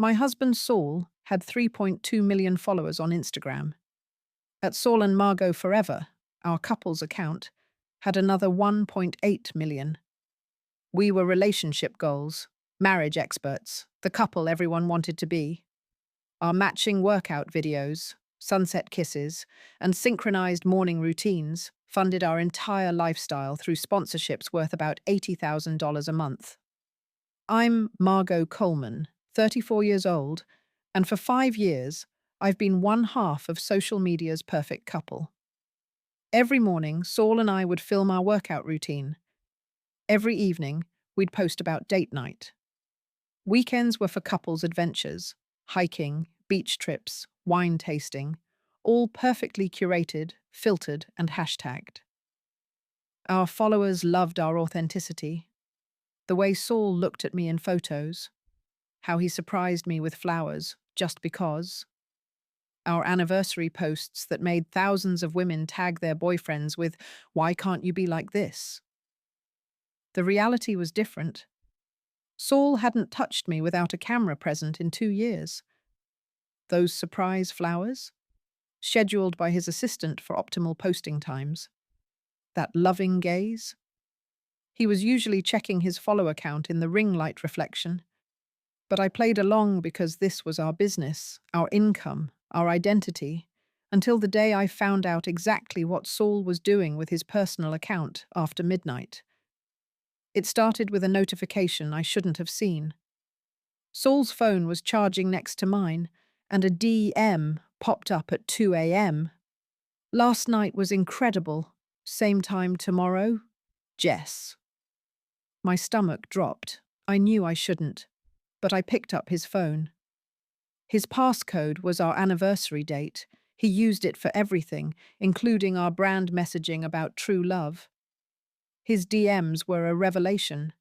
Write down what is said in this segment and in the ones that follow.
My husband Saul had 3.2 million followers on Instagram. At Saul and Margot Forever, our couple's account had another 1.8 million. We were relationship goals, marriage experts, the couple everyone wanted to be. Our matching workout videos, sunset kisses, and synchronized morning routines funded our entire lifestyle through sponsorships worth about $80,000 a month. I'm Margot Coleman, 34 years old, and for 5 years, I've been one half of social media's perfect couple. Every morning, Saul and I would film our workout routine. Every evening, we'd post about date night. Weekends were for couples adventures, hiking, beach trips, wine tasting, all perfectly curated, filtered, and hashtagged. Our followers loved our authenticity. The way Saul looked at me in photos, how he surprised me with flowers just because. Our anniversary posts that made thousands of women tag their boyfriends with, "Why can't you be like this?" The reality was different. Saul hadn't touched me without a camera present in 2 years. Those surprise flowers, scheduled by his assistant for optimal posting times. That loving gaze. He was usually checking his follower count in the ring light reflection. But I played along because this was our business, our income, our identity, until the day I found out exactly what Saul was doing with his personal account after midnight. It started with a notification I shouldn't have seen. Saul's phone was charging next to mine, and a DM popped up at 2 a.m. "Last night was incredible. Same time tomorrow? Jess." My stomach dropped. I knew I shouldn't, but I picked up his phone. His passcode was our anniversary date. He used it for everything, including our brand messaging about true love. His DMs were a revelation.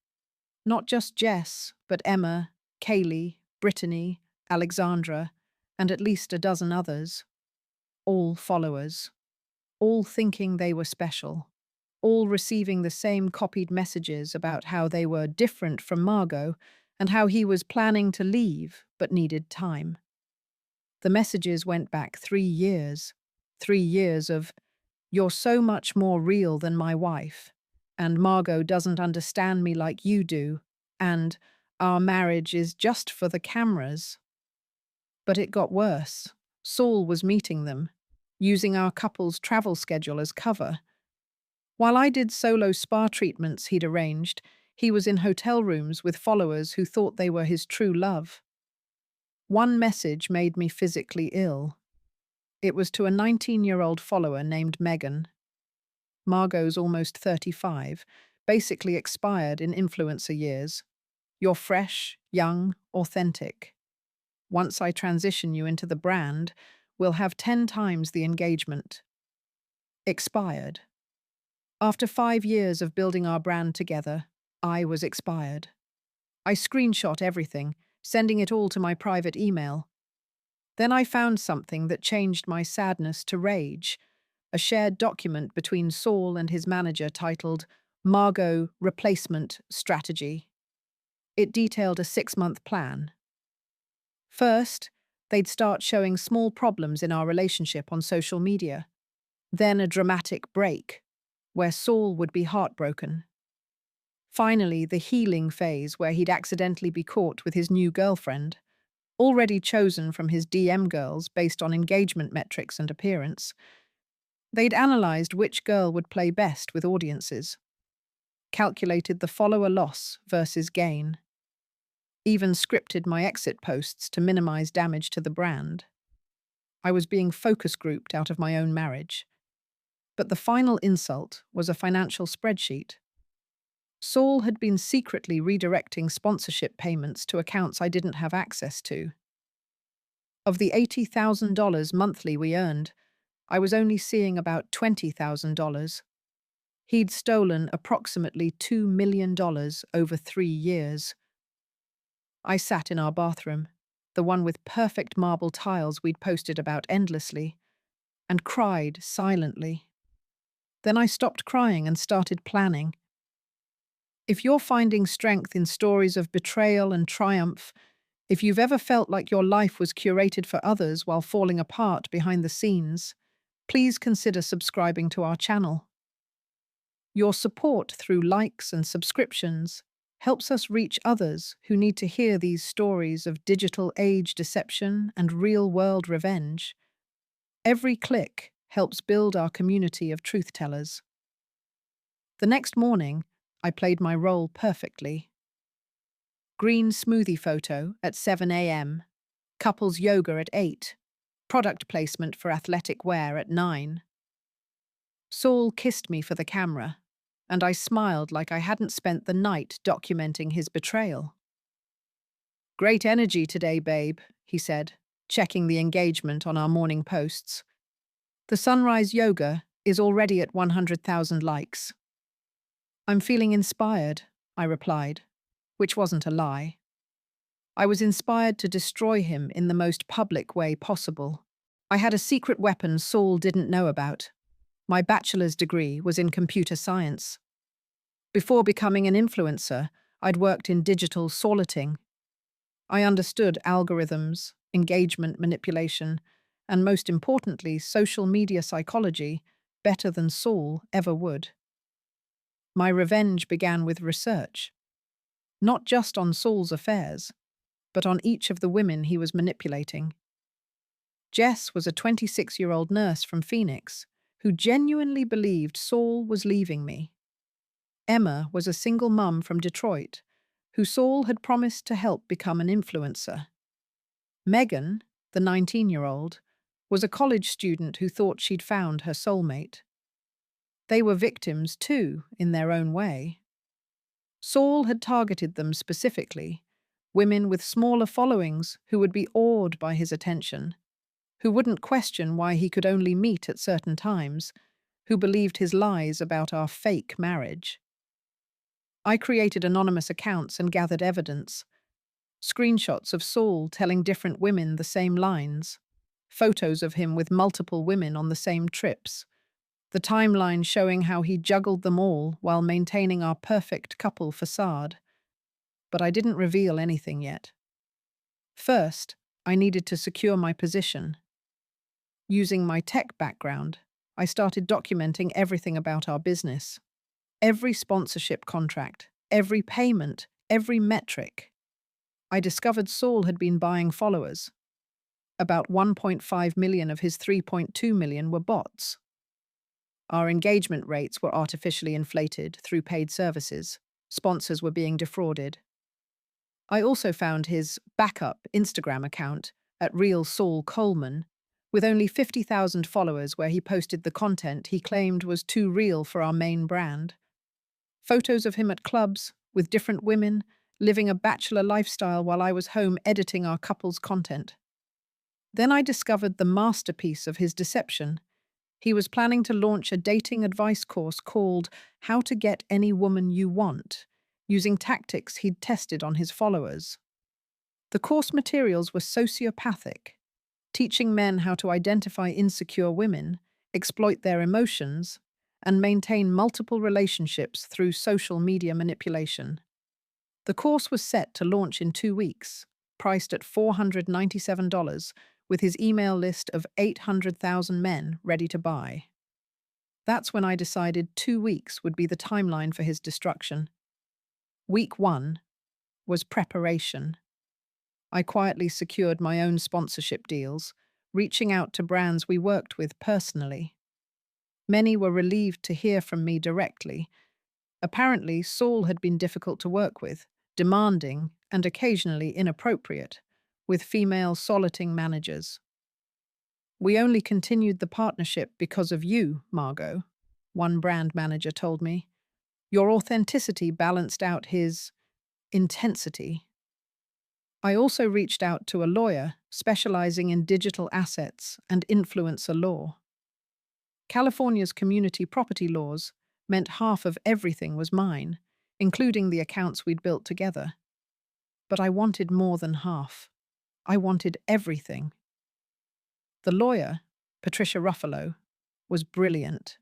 Not just Jess, but Emma, Kaylee, Brittany, Alexandra, and at least a dozen others. All followers. All thinking they were special. All receiving the same copied messages about how they were different from Margot and how he was planning to leave but needed time. The messages went back 3 years. 3 years of, "You're so much more real than my wife," and "Margot doesn't understand me like you do," and "Our marriage is just for the cameras." But it got worse. Saul was meeting them, using our couple's travel schedule as cover. While I did solo spa treatments he'd arranged, he was in hotel rooms with followers who thought they were his true love. One message made me physically ill. It was to a 19-year-old follower named Megan. Margot's almost 35, basically expired in influencer years. "You're fresh, young, authentic. Once I transition you into the brand, we'll have 10 times the engagement." Expired. After 5 years of building our brand together, I was expired. I screenshot everything, sending it all to my private email. Then I found something that changed my sadness to rage, a shared document between Saul and his manager titled Margot Replacement Strategy. It detailed a 6-month plan. First, they'd start showing small problems in our relationship on social media. Then a dramatic break, where Saul would be heartbroken. Finally, the healing phase where he'd accidentally be caught with his new girlfriend, already chosen from his DM girls based on engagement metrics and appearance. They'd analyzed which girl would play best with audiences, calculated the follower loss versus gain, even scripted my exit posts to minimize damage to the brand. I was being focus grouped out of my own marriage. But the final insult was a financial spreadsheet. Saul had been secretly redirecting sponsorship payments to accounts I didn't have access to. Of the $80,000 monthly we earned, I was only seeing about $20,000. He'd stolen approximately $2 million over 3 years. I sat in our bathroom, the one with perfect marble tiles we'd posted about endlessly, and cried silently. Then I stopped crying and started planning. If you're finding strength in stories of betrayal and triumph, If you've ever felt like your life was curated for others while falling apart behind the scenes, please consider subscribing to our channel. Your support through likes and subscriptions helps us reach others who need to hear these stories of digital age deception and real-world revenge. Every click helps build our community of truth-tellers. The next morning, I played my role perfectly. Green smoothie photo at 7 a.m., couples yoga at 8, product placement for athletic wear at 9. Saul kissed me for the camera, and I smiled like I hadn't spent the night documenting his betrayal. "Great energy today, babe," he said, checking the engagement on our morning posts. "The sunrise yoga is already at 100,000 likes." "I'm feeling inspired," I replied, which wasn't a lie. I was inspired to destroy him in the most public way possible. I had a secret weapon Saul didn't know about. My bachelor's degree was in computer science. Before becoming an influencer, I'd worked in digital sorting. I understood algorithms, engagement manipulation, and most importantly, social media psychology better than Saul ever would. My revenge began with research, not just on Saul's affairs, but on each of the women he was manipulating. Jess was a 26-year-old nurse from Phoenix who genuinely believed Saul was leaving me. Emma was a single mum from Detroit who Saul had promised to help become an influencer. Megan, the 19-year-old, was a college student who thought she'd found her soulmate. They were victims, too, in their own way. Saul had targeted them specifically, women with smaller followings who would be awed by his attention, who wouldn't question why he could only meet at certain times, who believed his lies about our fake marriage. I created anonymous accounts and gathered evidence. Screenshots of Saul telling different women the same lines, photos of him with multiple women on the same trips, the timeline showing how he juggled them all while maintaining our perfect couple facade. But I didn't reveal anything yet. First, I needed to secure my position. Using my tech background, I started documenting everything about our business. Every sponsorship contract, every payment, every metric. I discovered Saul had been buying followers. About 1.5 million of his 3.2 million were bots. Our engagement rates were artificially inflated through paid services. Sponsors were being defrauded. I also found his backup Instagram account at Real Saul Coleman, with only 50,000 followers, where he posted the content he claimed was too real for our main brand. Photos of him at clubs, with different women, living a bachelor lifestyle while I was home editing our couple's content. Then I discovered the masterpiece of his deception. He was planning to launch a dating advice course called How to Get Any Woman You Want, using tactics he'd tested on his followers. The course materials were sociopathic, teaching men how to identify insecure women, exploit their emotions, and maintain multiple relationships through social media manipulation. The course was set to launch in 2 weeks, priced at $497, with his email list of 800,000 men ready to buy. That's when I decided 2 weeks would be the timeline for his destruction. Week 1 was preparation. I quietly secured my own sponsorship deals, reaching out to brands we worked with personally. Many were relieved to hear from me directly. Apparently, Saul had been difficult to work with, demanding and occasionally inappropriate, with female soliciting managers. "We only continued the partnership because of you, Margot," one brand manager told me. "Your authenticity balanced out his intensity." I also reached out to a lawyer specializing in digital assets and influencer law. California's community property laws meant half of everything was mine, including the accounts we'd built together. But I wanted more than half. I wanted everything. The lawyer, Patricia Ruffalo, was brilliant.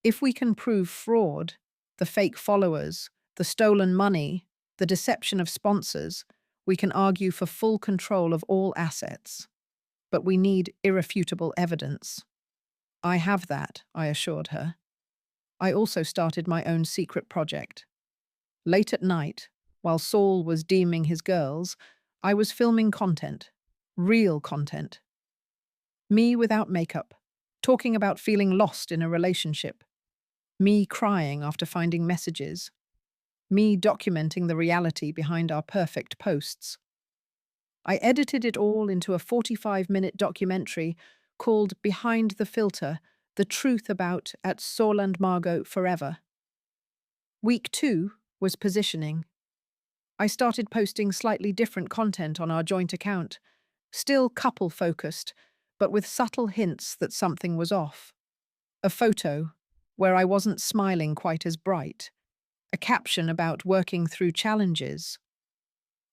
"If we can prove fraud, the fake followers, the stolen money, the deception of sponsors, We can argue for full control of all assets, but we need irrefutable evidence. I have that, I assured her. I also started my own secret project. Late at night, while Saul was deeming his girls, I was filming content. Real content. Me without makeup, talking about feeling lost in a relationship. Me crying after finding messages. Me documenting the reality behind our perfect posts. I edited it all into a 45-minute documentary called Behind the Filter: The Truth About At Saul and Margot Forever. Week 2 was positioning. I started posting slightly different content on our joint account, still couple-focused, but with subtle hints that something was off. A photo where I wasn't smiling quite as bright. A caption about working through challenges.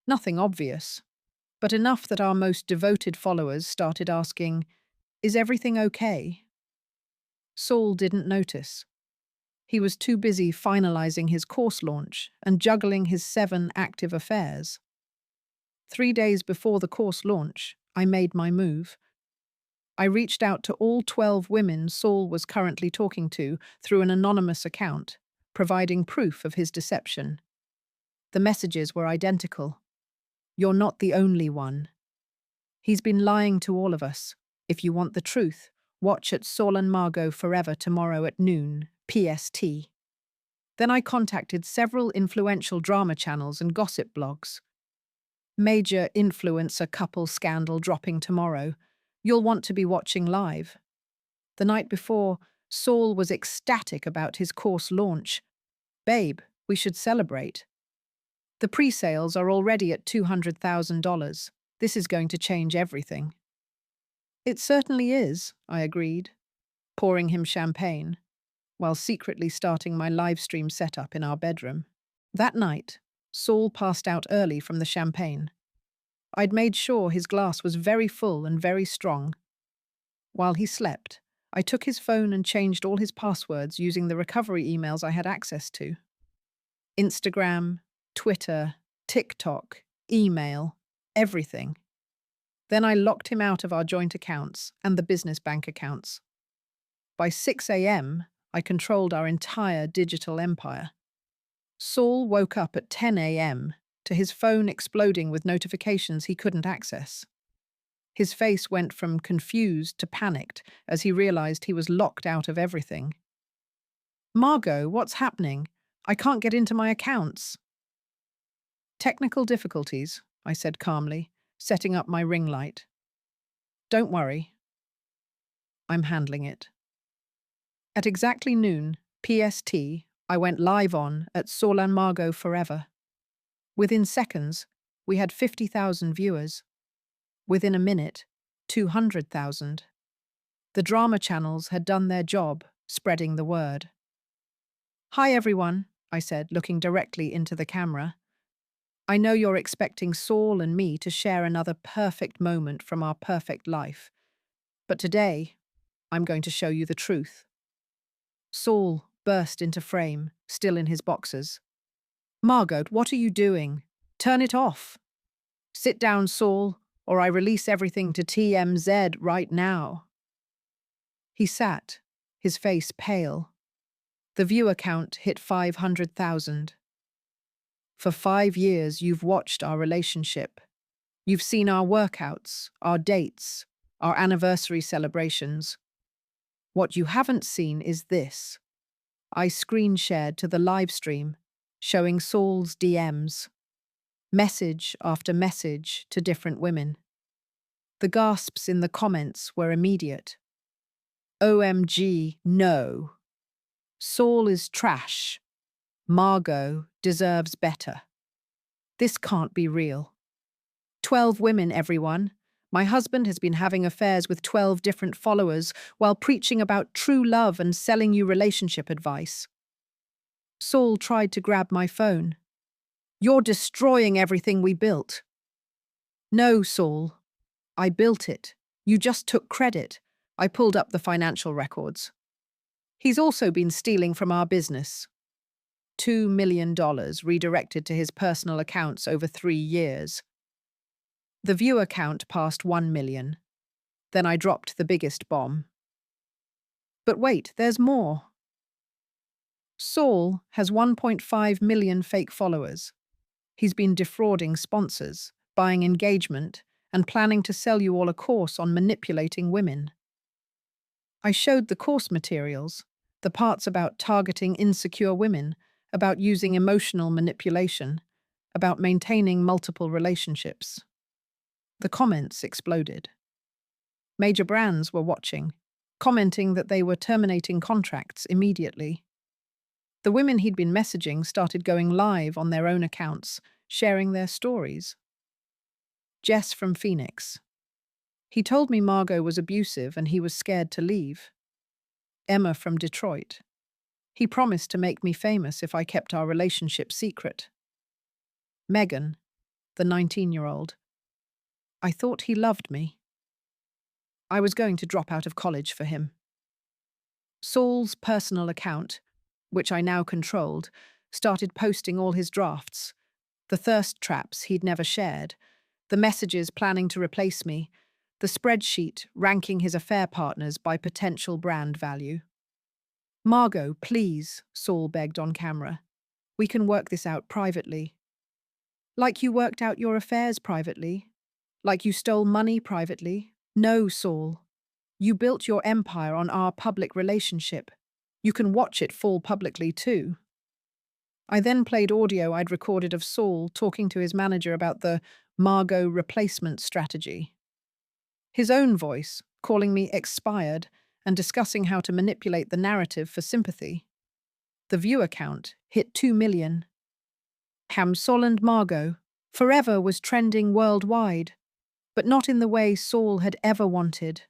Nothing obvious, but enough that our most devoted followers started asking, "Is everything okay?" Saul didn't notice. He was too busy finalizing his course launch and juggling his 7 active affairs. 3 days before the course launch, I made my move. I reached out to all 12 women Saul was currently talking to through an anonymous account, providing proof of his deception. The messages were identical. "You're not the only one. He's been lying to all of us. If you want the truth, watch at Saul and Margot Forever tomorrow at noon, PST." Then I contacted several influential drama channels and gossip blogs. "Major influencer couple scandal dropping tomorrow. You'll want to be watching live." The night before, Saul was ecstatic about his course launch. "Babe, we should celebrate. The pre-sales are already at $200,000. This is going to change everything." "It certainly is," I agreed, pouring him champagne, while secretly starting my live stream setup in our bedroom. That night, Saul passed out early from the champagne. I'd made sure his glass was very full and very strong. While he slept, I took his phone and changed all his passwords using the recovery emails I had access to. Instagram, Twitter, TikTok, email, everything. Then I locked him out of our joint accounts and the business bank accounts. By 6 a.m., I controlled our entire digital empire. Saul woke up at 10 a.m. to his phone exploding with notifications he couldn't access. His face went from confused to panicked as he realized he was locked out of everything. "Margot, what's happening? I can't get into my accounts." "Technical difficulties," I said calmly, setting up my ring light. "Don't worry. I'm handling it." At exactly noon, PST, I went live on at Saul and Margot Forever. Within seconds, we had 50,000 viewers. Within a minute, 200,000. The drama channels had done their job, spreading the word. "Hi everyone," I said, looking directly into the camera. "I know you're expecting Saul and me to share another perfect moment from our perfect life. But today, I'm going to show you the truth." Saul burst into frame, still in his boxers. "Margot, what are you doing? Turn it off." "Sit down, Saul, or I release everything to TMZ right now." He sat, his face pale. The viewer count hit 500,000. "For 5 years, you've watched our relationship. You've seen our workouts, our dates, our anniversary celebrations. What you haven't seen is this." I screen shared to the live stream, showing Saul's DMs. Message after message to different women. The gasps in the comments were immediate. "OMG, no. Saul is trash. Margot deserves better. This can't be real. 12 women, everyone. My husband has been having affairs with 12 different followers while preaching about true love and selling you relationship advice." Saul tried to grab my phone. "You're destroying everything we built." "No, Saul. I built it. You just took credit." I pulled up the financial records. "He's also been stealing from our business." $2 million redirected to his personal accounts over 3 years. The viewer count passed 1 million. Then I dropped the biggest bomb. But wait, there's more. Saul has 1.5 million fake followers. He's been defrauding sponsors, buying engagement, and planning to sell you all a course on manipulating women. I showed the course materials, the parts about targeting insecure women, about using emotional manipulation, about maintaining multiple relationships. The comments exploded. Major brands were watching, commenting that they were terminating contracts immediately. The women he'd been messaging started going live on their own accounts, sharing their stories. Jess from Phoenix. He told me Margot was abusive and he was scared to leave. Emma from Detroit. He promised to make me famous if I kept our relationship secret. Megan, the 19-year-old. I thought he loved me. I was going to drop out of college for him. Saul's personal account, which I now controlled, started posting all his drafts, the thirst traps he'd never shared, the messages planning to replace me, the spreadsheet ranking his affair partners by potential brand value. Margot, please, Saul begged on camera. We can work this out privately. Like you worked out your affairs privately? Like you stole money privately? No, Saul. You built your empire on our public relationship. You can watch it fall publicly too. I then played audio I'd recorded of Saul talking to his manager about the Margot replacement strategy. His own voice, calling me expired and discussing how to manipulate the narrative for sympathy. The viewer count hit 2 million. Saul and Margot forever was trending worldwide, but not in the way Saul had ever wanted.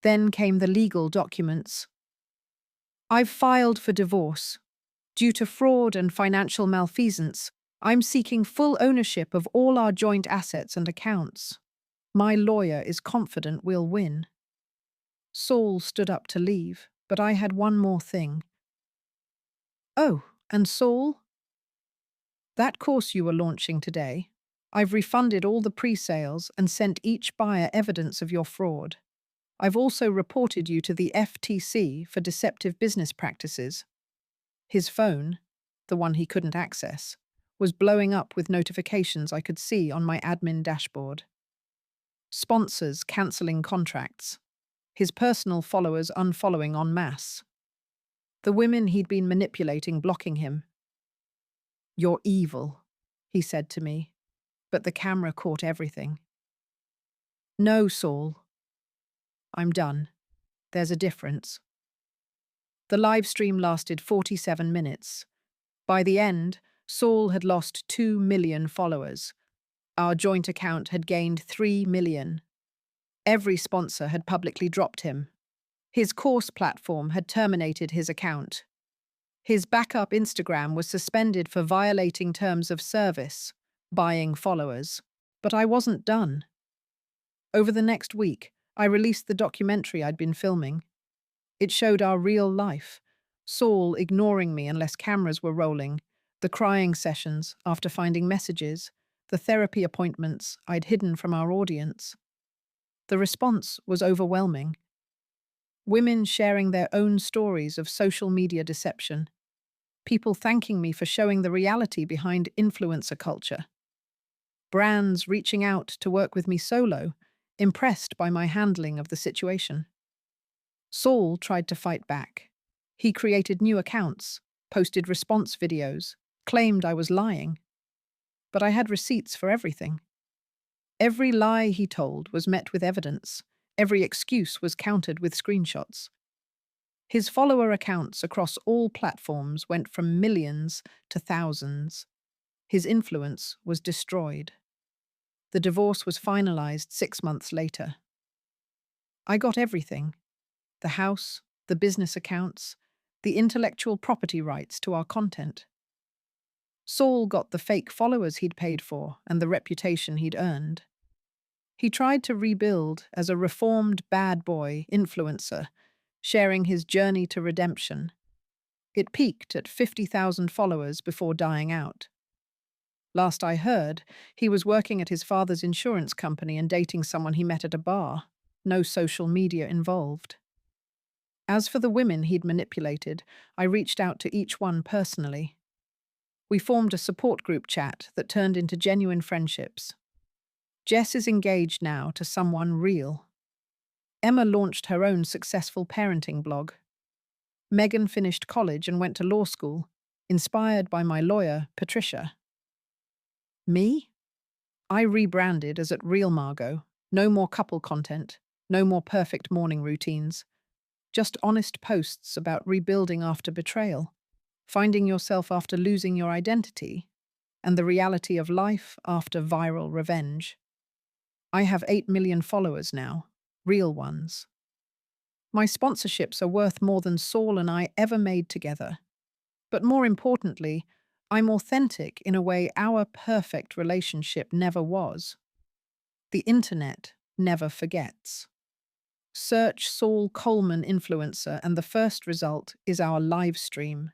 Then came the legal documents. I've filed for divorce. Due to fraud and financial malfeasance, I'm seeking full ownership of all our joint assets and accounts. My lawyer is confident we'll win. Saul stood up to leave, but I had one more thing. Oh, and Saul? That course you were launching today, I've refunded all the pre-sales and sent each buyer evidence of your fraud. I've also reported you to the FTC for deceptive business practices. His phone, the one he couldn't access, was blowing up with notifications I could see on my admin dashboard. Sponsors cancelling contracts. His personal followers unfollowing en masse. The women he'd been manipulating blocking him. You're evil, he said to me, but the camera caught everything. No, Saul. I'm done. There's a difference. The live stream lasted 47 minutes. By the end, Saul had lost 2 million followers. Our joint account had gained 3 million. Every sponsor had publicly dropped him. His course platform had terminated his account. His backup Instagram was suspended for violating terms of service, buying followers. But I wasn't done. Over the next week, I released the documentary I'd been filming. It showed our real life, Saul ignoring me unless cameras were rolling, the crying sessions after finding messages, the therapy appointments I'd hidden from our audience. The response was overwhelming. Women sharing their own stories of social media deception. People thanking me for showing the reality behind influencer culture. Brands reaching out to work with me solo, impressed by my handling of the situation. Saul tried to fight back. He created new accounts, posted response videos, claimed I was lying. But I had receipts for everything. Every lie he told was met with evidence. Every excuse was countered with screenshots. His follower accounts across all platforms went from millions to thousands. His influence was destroyed. The divorce was finalized 6 months later. I got everything: the house, the business accounts, the intellectual property rights to our content. Saul got the fake followers he'd paid for and the reputation he'd earned. He tried to rebuild as a reformed bad boy influencer, sharing his journey to redemption. It peaked at 50,000 followers before dying out. Last I heard, he was working at his father's insurance company and dating someone he met at a bar. No social media involved. As for the women he'd manipulated, I reached out to each one personally. We formed a support group chat that turned into genuine friendships. Jess is engaged now to someone real. Emma launched her own successful parenting blog. Megan finished college and went to law school, inspired by my lawyer, Patricia. Me? I rebranded as at Real Margot. No more couple content, no more perfect morning routines. Just honest posts about rebuilding after betrayal, finding yourself after losing your identity, and the reality of life after viral revenge. I have 8 million followers now, real ones. My sponsorships are worth more than Saul and I ever made together. But more importantly, I'm authentic in a way our perfect relationship never was. The internet never forgets. Search Saul Coleman influencer, and the first result is our live stream.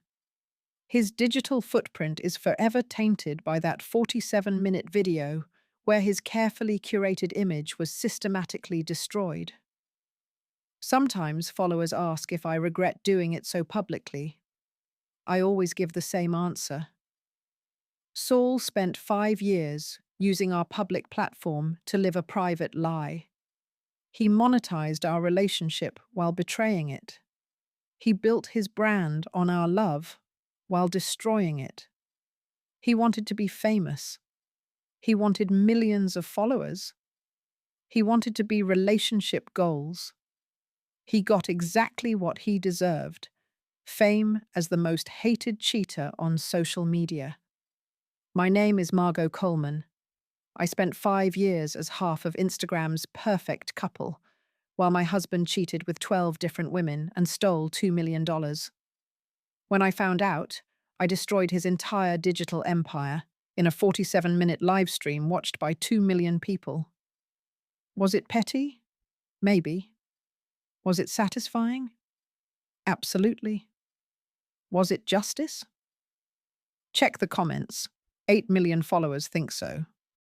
His digital footprint is forever tainted by that 47-minute video where his carefully curated image was systematically destroyed. Sometimes followers ask if I regret doing it so publicly. I always give the same answer. Saul spent 5 years using our public platform to live a private lie. He monetized our relationship while betraying it. He built his brand on our love while destroying it. He wanted to be famous. He wanted millions of followers. He wanted to be relationship goals. He got exactly what he deserved: fame as the most hated cheater on social media. My name is Margot Coleman. I spent 5 years as half of Instagram's perfect couple, while my husband cheated with 12 different women and stole $2 million. When I found out, I destroyed his entire digital empire in a 47-minute live stream watched by 2 million people. Was it petty? Maybe. Was it satisfying? Absolutely. Was it justice? Check the comments. 8 million followers think so.